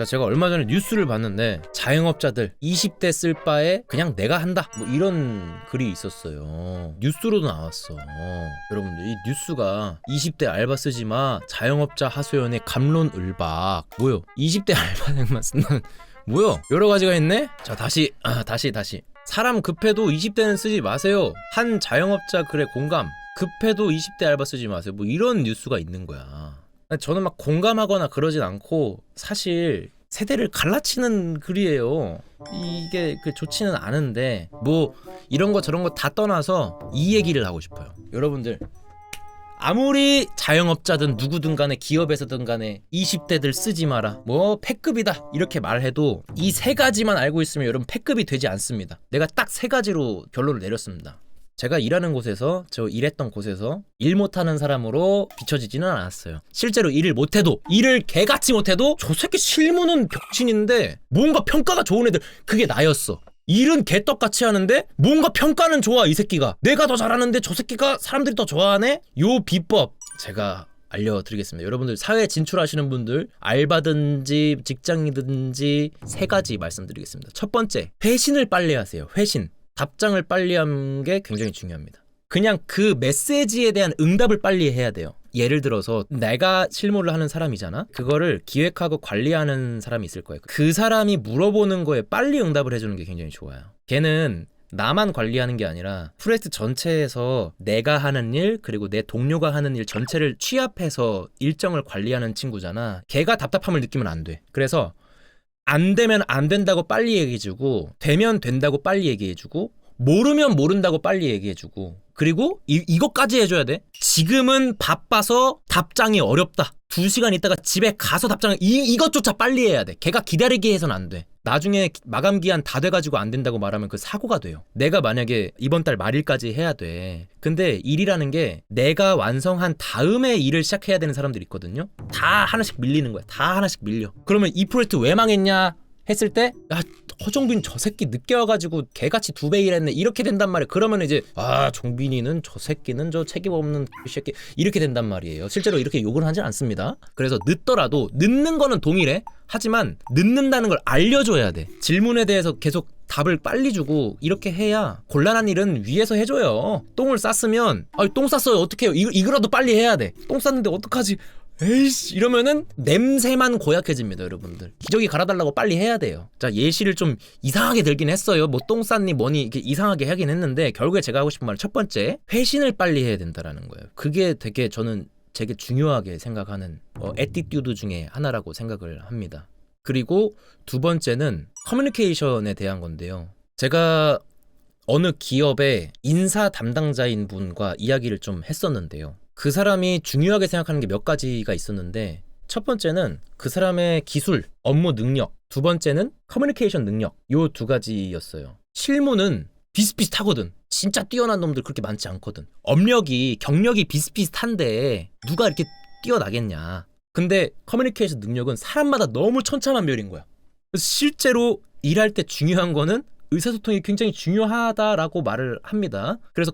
자, 제가 얼마 전에 뉴스를 봤는데 자영업자들 20대 쓸 바에 그냥 내가 한다 뭐 이런 글이 있었어요. 뉴스로도 나왔어. 여러분들 이 뉴스가 20대 알바 쓰지 마 자영업자 하소연의 갑론을박 뭐요? 20대 알바생만 쓴다는 뭐요? 여러 가지가 있네? 자 다시 사람 급해도 20대는 쓰지 마세요. 한 자영업자 글에 공감. 급해도 20대 알바 쓰지 마세요. 뭐 이런 뉴스가 있는 거야. 저는 막 공감하거나 그러진 않고 사실 세대를 갈라치는 글이에요. 이게 좋지는 않은데 뭐 이런 거 저런 거 다 떠나서 이 얘기를 하고 싶어요. 여러분들 아무리 자영업자든 누구든 간에 기업에서든 간에 20대들 쓰지 마라 뭐 패급이다 이렇게 말해도 이 세 가지만 알고 있으면 여러분 패급이 되지 않습니다. 내가 딱 세 가지로 결론을 내렸습니다. 제가 일하는 곳에서 저 일했던 곳에서 일 못하는 사람으로 비춰지지는 않았어요. 실제로 일을 못해도 일을 개같이 못해도 저 새끼 실무는 병신인데 뭔가 평가가 좋은 애들 그게 나였어. 일은 개떡같이 하는데 뭔가 평가는 좋아 이 새끼가. 내가 더 잘하는데 저 새끼가 사람들이 더 좋아하네. 요 비법 제가 알려드리겠습니다. 여러분들 사회에 진출하시는 분들 알바든지 직장이든지 세 가지 말씀드리겠습니다. 첫 번째 회신을 빨리 하세요. 회신. 답장을 빨리 하는 게 굉장히 중요합니다. 그냥 그 메시지에 대한 응답을 빨리 해야 돼요. 예를 들어서 내가 실무를 하는 사람이잖아. 그거를 기획하고 관리하는 사람이 있을 거예요. 그 사람이 물어보는 거에 빨리 응답을 해주는 게 굉장히 좋아요. 걔는 나만 관리하는 게 아니라 프로젝트 전체에서 내가 하는 일 그리고 내 동료가 하는 일 전체를 취합해서 일정을 관리하는 친구잖아. 걔가 답답함을 느끼면 안 돼. 그래서 안 되면 안 된다고 빨리 얘기해주고 되면 된다고 빨리 얘기해주고 모르면 모른다고 빨리 얘기해주고 그리고 이것까지 해줘야 돼. 지금은 바빠서 답장이 어렵다. 2시간 있다가 집에 가서 답장을 이것조차 빨리 해야 돼. 걔가 기다리게 해서는 안 돼. 나중에 마감 기한 다 돼가지고 안 된다고 말하면 그 사고가 돼요. 내가 만약에 이번 달 말일까지 해야 돼. 근데 일이라는 게 내가 완성한 다음에 일을 시작해야 되는 사람들이 있거든요. 다 하나씩 밀리는 거야. 다 하나씩 밀려. 그러면 이 프로젝트 왜 망했냐 했을 때 허정빈 저 새끼 늦게 와가지고 개같이 2배 일했네 이렇게 된단 말이에요. 그러면 이제 종빈이는 저 새끼는 저 책임 없는 새끼 이렇게 된단 말이에요. 실제로 이렇게 욕을 하지 않습니다. 그래서 늦더라도 늦는 거는 동일해. 하지만 늦는다는 걸 알려줘야 돼. 질문에 대해서 계속 답을 빨리 주고 이렇게 해야 곤란한 일은 위에서 해줘요. 똥을 쌌으면 똥 쌌어요 어떡해요 이거라도 빨리 해야 돼. 똥 쌌는데 어떡하지 에이씨 이러면은 냄새만 고약해집니다. 여러분들 기저귀 갈아달라고 빨리 해야 돼요. 자 예시를 좀 이상하게 들긴 했어요. 뭐 똥 쌌니 뭐니 이렇게 이상하게 하긴 했는데 결국에 제가 하고 싶은 말은 첫 번째 회신을 빨리 해야 된다라는 거예요. 그게 되게 저는 되게 중요하게 생각하는 애티튜드 중에 하나라고 생각을 합니다. 그리고 두 번째는 커뮤니케이션에 대한 건데요. 제가 어느 기업의 인사 담당자인 분과 이야기를 좀 했었는데요. 그 사람이 중요하게 생각하는 게 몇 가지가 있었는데 첫 번째는 그 사람의 기술, 업무 능력, 두 번째는 커뮤니케이션 능력 요 두 가지였어요. 실무는 비슷비슷하거든. 진짜 뛰어난 놈들 그렇게 많지 않거든. 업력이 경력이 비슷비슷한데 누가 이렇게 뛰어나겠냐. 근데 커뮤니케이션 능력은 사람마다 너무 천차만별인 거야. 그래서 실제로 일할 때 중요한 거는 의사소통이 굉장히 중요하다라고 말을 합니다. 그래서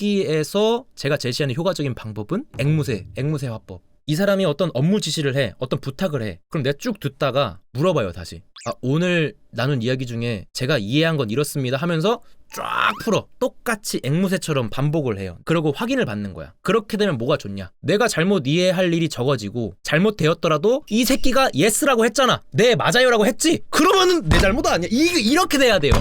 거기에서 제가 제시하는 효과적인 방법은 앵무새 화법. 이 사람이 어떤 업무 지시를 해, 어떤 부탁을 해. 그럼 내가 쭉 듣다가 물어봐요 다시. 오늘 나눈 이야기 중에 제가 이해한 건 이렇습니다 하면서 쫙 풀어. 똑같이 앵무새처럼 반복을 해요. 그리고 확인을 받는 거야. 그렇게 되면 뭐가 좋냐. 내가 잘못 이해할 일이 적어지고 잘못되었더라도 이 새끼가 예스라고 했잖아. 네 맞아요라고 했지. 그러면은 내 잘못 아니야. 이렇게 돼야 돼요.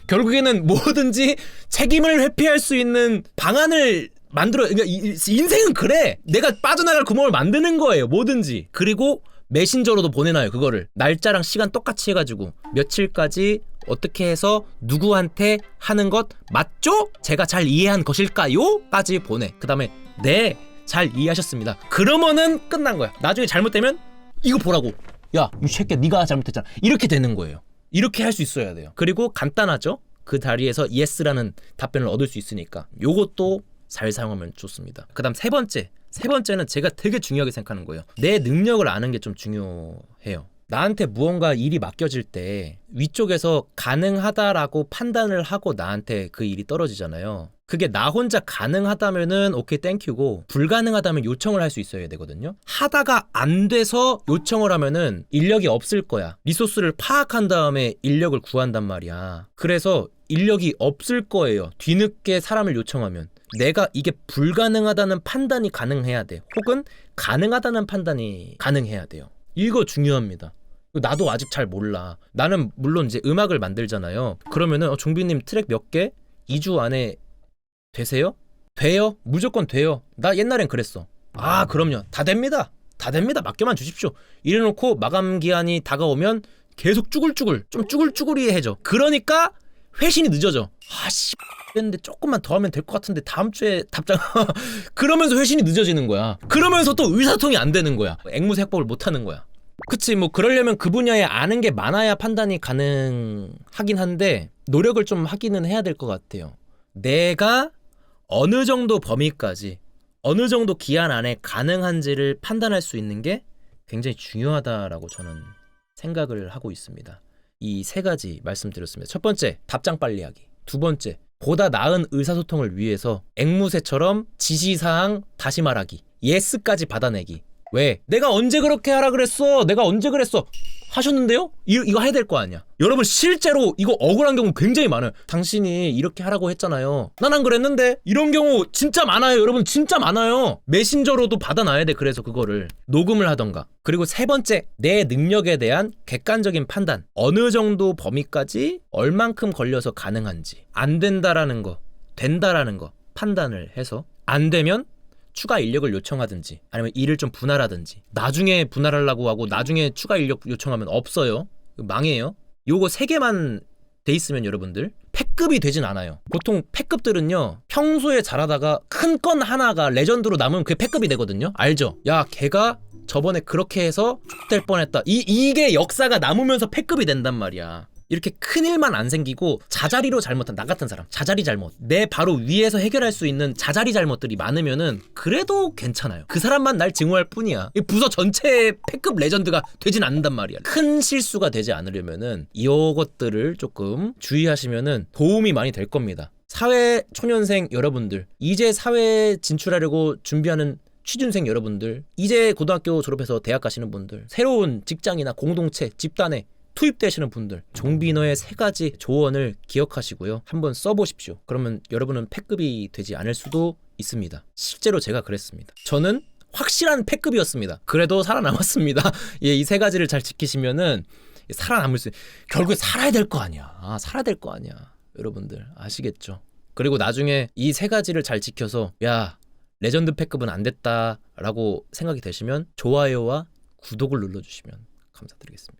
결국에는 뭐든지 책임을 회피할 수 있는 방안을 만들어. 그러니까 인생은 그래. 내가 빠져나갈 구멍을 만드는 거예요. 뭐든지. 그리고 메신저로도 보내놔요. 그거를 날짜랑 시간 똑같이 해가지고 며칠까지 어떻게 해서 누구한테 하는 것 맞죠? 제가 잘 이해한 것일까요? 까지 보내. 그 다음에 네 잘 이해하셨습니다. 그러면은 끝난 거야. 나중에 잘못되면 이거 보라고. 야 이 새끼야 네가 잘못했잖아. 이렇게 되는 거예요. 이렇게 할 수 있어야 돼요. 그리고 간단하죠. 그 자리에서 예스라는 답변을 얻을 수 있으니까 요것도 잘 사용하면 좋습니다. 그 다음 세 번째는 제가 되게 중요하게 생각하는 거예요. 내 능력을 아는 게 좀 중요해요. 나한테 무언가 일이 맡겨질 때 위쪽에서 가능하다라고 판단을 하고 나한테 그 일이 떨어지잖아요. 그게 나 혼자 가능하다면은 오케이 땡큐고 불가능하다면 요청을 할 수 있어야 되거든요. 하다가 안 돼서 요청을 하면은 인력이 없을 거야. 리소스를 파악한 다음에 인력을 구한단 말이야. 그래서 인력이 없을 거예요. 뒤늦게 사람을 요청하면. 내가 이게 불가능하다는 판단이 가능해야 돼. 혹은 가능하다는 판단이 가능해야 돼요. 이거 중요합니다. 나도 아직 잘 몰라. 나는 물론 이제 음악을 만들잖아요. 그러면은 종빈님 트랙 몇 개? 2주 안에 되세요? 돼요? 무조건 돼요. 나 옛날엔 그랬어. 아 그럼요. 다 됩니다. 다 됩니다. 맡겨만 주십시오. 이래놓고 마감 기한이 다가오면 계속 쭈글쭈글 좀 쭈글쭈글이해져. 그러니까 회신이 늦어져. 아씨 했는데 조금만 더 하면 될 것 같은데 다음 주에 답장 그러면서 회신이 늦어지는 거야. 그러면서 또 의사소통이 안 되는 거야. 앵무새 해법을 못 하는 거야. 그치 뭐 그러려면 그 분야에 아는 게 많아야 판단이 가능하긴 한데 노력을 좀 하기는 해야 될 것 같아요. 내가 어느 정도 범위까지 어느 정도 기한 안에 가능한지를 판단할 수 있는 게 굉장히 중요하다라고 저는 생각을 하고 있습니다. 이 세 가지 말씀드렸습니다. 첫 번째, 답장 빨리 하기. 두 번째, 보다 나은 의사소통을 위해서 앵무새처럼 지시사항 다시 말하기. 예스까지 받아내기. 왜? 내가 언제 그렇게 하라 그랬어? 내가 언제 그랬어? 하셨는데요? 이거 해야 될 거 아니야. 여러분 실제로 이거 억울한 경우 굉장히 많아요. 당신이 이렇게 하라고 했잖아요. 난 안 그랬는데. 이런 경우 진짜 많아요. 여러분 진짜 많아요. 메신저로도 받아놔야 돼. 그래서 그거를 녹음을 하던가. 그리고 세 번째, 내 능력에 대한 객관적인 판단. 어느 정도 범위까지 얼만큼 걸려서 가능한지. 안 된다라는 거, 된다라는 거 판단을 해서 안 되면 추가 인력을 요청하든지 아니면 일을 좀 분할하든지. 나중에 분할하려고 하고 나중에 추가 인력 요청하면 없어요. 망해요. 요거 3개만 돼 있으면 여러분들 패급이 되진 않아요. 보통 패급들은요 평소에 잘하다가 큰 건 하나가 레전드로 남으면 그게 패급이 되거든요. 알죠? 야 걔가 저번에 그렇게 해서 될 뻔했다. 이게 역사가 남으면서 패급이 된단 말이야. 이렇게 큰일만 안 생기고 자자리로 잘못한 나 같은 사람 자자리 잘못 내 바로 위에서 해결할 수 있는 자자리 잘못들이 많으면은 그래도 괜찮아요. 그 사람만 날 증오할 뿐이야. 이 부서 전체의 패급 레전드가 되진 않는단 말이야. 큰 실수가 되지 않으려면은 이것들을 조금 주의하시면은 도움이 많이 될 겁니다. 사회 초년생 여러분들, 이제 사회에 진출하려고 준비하는 취준생 여러분들, 이제 고등학교 졸업해서 대학 가시는 분들, 새로운 직장이나 공동체, 집단에 투입되시는 분들, 종비너의 3가지 조언을 기억하시고요. 한번 써보십시오. 그러면 여러분은 패급이 되지 않을 수도 있습니다. 실제로 제가 그랬습니다. 저는 확실한 패급이었습니다. 그래도 살아남았습니다. 예, 이 3가지를 잘 지키시면은 살아남을 수, 결국에 살아야 될 거 아니야. 살아야 될 거 아니야. 여러분들 아시겠죠? 그리고 나중에 이 3가지를 잘 지켜서 야, 레전드 패급은 안 됐다라고 생각이 되시면 좋아요와 구독을 눌러주시면 감사드리겠습니다.